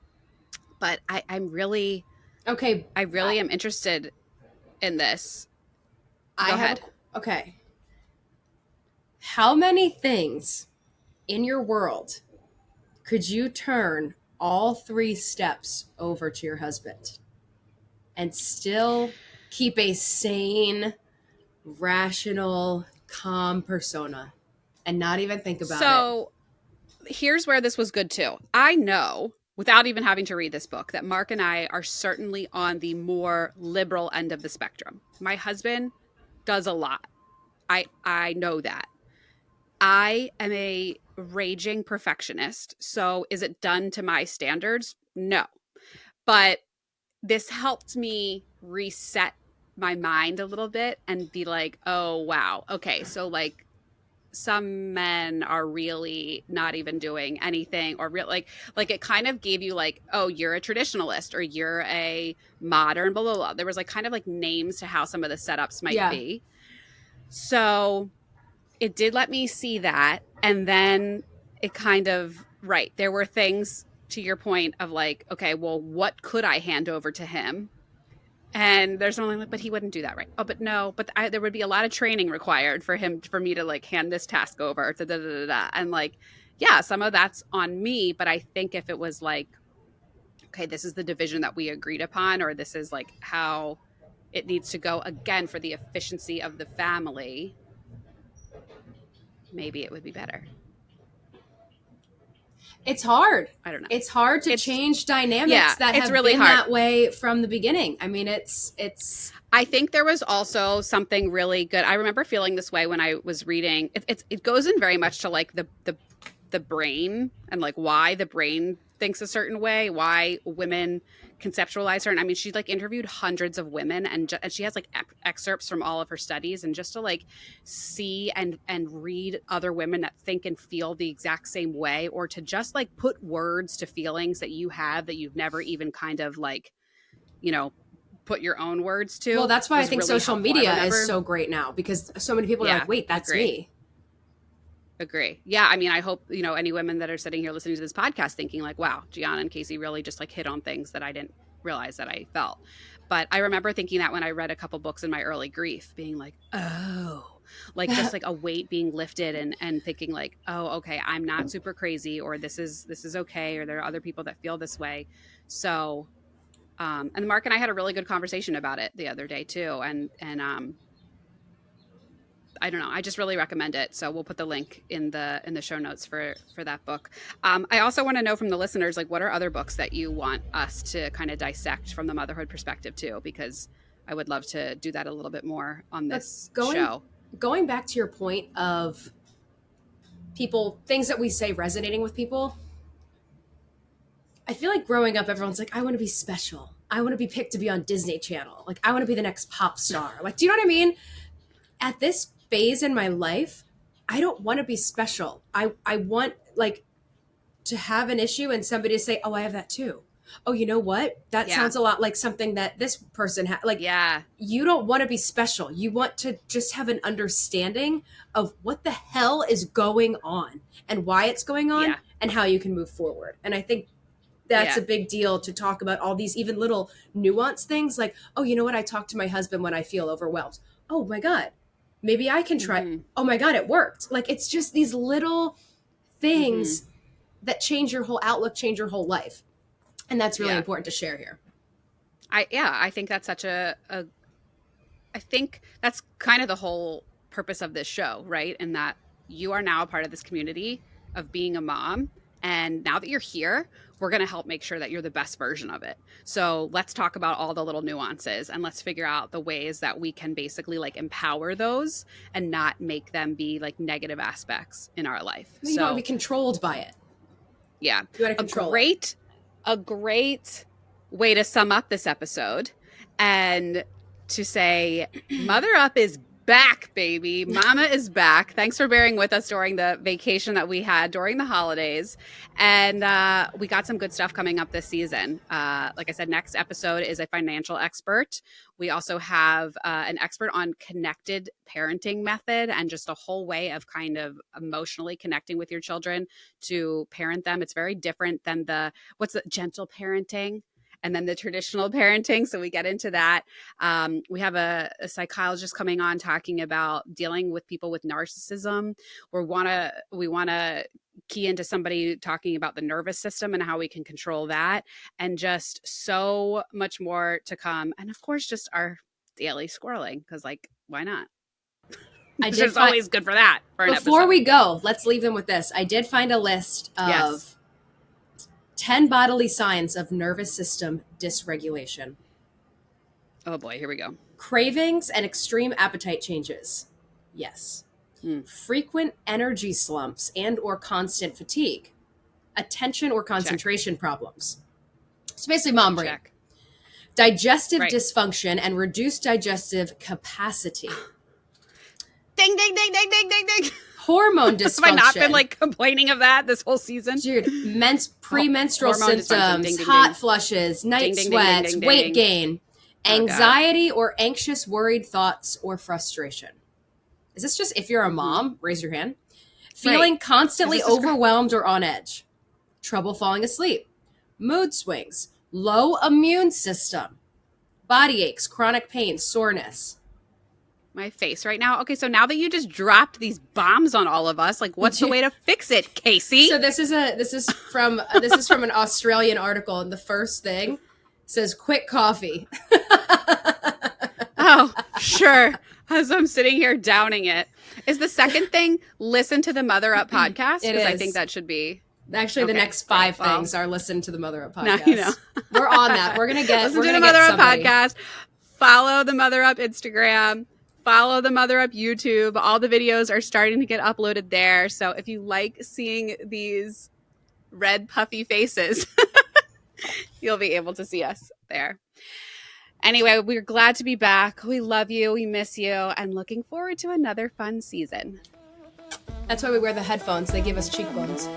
But I'm really Okay. I really am interested in this. Go ahead. Okay. How many things in your world could you turn all 3 steps over to your husband and still keep a sane, rational, calm persona and not even think about it? So here's where this was good too. I know, without even having to read this book, that Mark and I are certainly on the more liberal end of the spectrum. My husband does a lot. I know that. I am a raging perfectionist. So is it done to my standards? No. But this helped me reset my mind a little bit and be like, oh, wow. Okay. So like some men are really not even doing anything, or like it kind of gave you like, oh, you're a traditionalist or you're a modern, blah, blah, blah. There was like kind of like names to how some of the setups might be. So it did let me see that. And then it kind of, right, there were things to your point of like, okay, well, what could I hand over to him? And there's something like, but he wouldn't do that, right? Oh, but no, but there would be a lot of training required for me to like hand this task over to and like, yeah, some of that's on me. But I think if it was like, okay, this is the division that we agreed upon, or this is like how it needs to go again for the efficiency of the family, maybe it would be better. It's hard. I don't know. It's hard to change dynamics that have really been that way from the beginning. I mean, it's. I think there was also something really good. I remember feeling this way when I was reading. It goes in very much to like the brain and like why the brain thinks a certain way, why women conceptualize her. And I mean, she like interviewed hundreds of women and she has like excerpts from all of her studies, and just to like see and read other women that think and feel the exact same way, or to just like put words to feelings that you have that you've never even kind of like, put your own words to. Well, that's why I think really social media is so great now, because so many people are like, wait, that's me. Agree. Yeah. I mean, I hope, any women that are sitting here listening to this podcast thinking like, wow, Gianna and Kacie really just like hit on things that I didn't realize that I felt. But I remember thinking that when I read a couple books in my early grief, being like, oh, like just like a weight being lifted and thinking like, oh, okay, I'm not super crazy, or this is okay, or there are other people that feel this way. So, and Mark and I had a really good conversation about it the other day too. And I don't know. I just really recommend it. So we'll put the link in the show notes for that book. I also want to know from the listeners, like, what are other books that you want us to kind of dissect from the motherhood perspective too? Because I would love to do that a little bit more on this show. Going back to your point of things that we say resonating with people. I feel like growing up, everyone's like, I want to be special. I want to be picked to be on Disney Channel. Like, I want to be the next pop star. Like, do you know what I mean? At this phase in my life, I don't want to be special. I want like to have an issue and somebody to say, oh, I have that too. Oh, you know what? That sounds a lot like something that this person had. Like, you don't want to be special. You want to just have an understanding of what the hell is going on and why it's going on and how you can move forward. And I think that's a big deal to talk about all these even little nuanced things like, oh, you know what? I talk to my husband when I feel overwhelmed. Oh my God. Maybe I can try. Mm-hmm. Oh my God, it worked. Like, it's just these little things that change your whole outlook, change your whole life. And that's really important to share here. I think that's such I think that's kind of the whole purpose of this show, right? And that you are now a part of this community of being a mom. And now that you're here, we're going to help make sure that you're the best version of it. So let's talk about all the little nuances and let's figure out the ways that we can basically like empower those and not make them be like negative aspects in our life. You don't want to be controlled by it. Yeah. You want to control a great way to sum up this episode and to say Mother Up is back, baby. Mama is back. Thanks for bearing with us during the vacation that we had during the holidays. And we got some good stuff coming up this season. Like I said, next episode is a financial expert. We also have an expert on connected parenting method and just a whole way of kind of emotionally connecting with your children to parent them. It's very different than what's the gentle parenting? And then the traditional parenting. So we get into that. We have a psychologist coming on talking about dealing with people with narcissism. We want to key into somebody talking about the nervous system and how we can control that, and just so much more to come. And of course, just our daily squirreling, because like, why not? It's just always good for that. Before we go, let's leave them with this. I did find a list of 10 bodily signs of nervous system dysregulation. Oh boy, here we go. Cravings and extreme appetite changes. Yes. Frequent energy slumps and or constant fatigue. Attention or concentration problems. So basically mom brain. Check. Digestive dysfunction and reduced digestive capacity. Ding, ding, ding, ding, ding, ding, ding. Hormone dysfunction. Have I not been like complaining of that this whole season? Dude, premenstrual symptoms, ding, ding, hot ding. flushes, night Ding, ding, sweats, ding, ding, weight ding. gain, anxiety or anxious, worried thoughts or frustration. Is this just if you're a mom? Raise your hand. Feeling constantly overwhelmed or on edge. Trouble falling asleep. Mood swings. Low immune system. Body aches, chronic pain, soreness. My face right now. Okay, so now that you just dropped these bombs on all of us, like what's the way to fix it, Kacie? So this is from an Australian article, and the first thing says quit coffee. Oh, sure. As I'm sitting here downing it. Is the second thing listen to the Mother Up podcast? It is. I think that should be. Actually, the next 5 things are listen to the Mother Up podcast. Now you know. We're on that. We're gonna get listen to the Mother Up podcast. Follow the Mother Up Instagram. Follow the Mother Up YouTube. All the videos are starting to get uploaded there. So if you like seeing these red puffy faces, you'll be able to see us there. Anyway, we're glad to be back. We love you. We miss you. And looking forward to another fun season. That's why we wear the headphones. They give us cheekbones.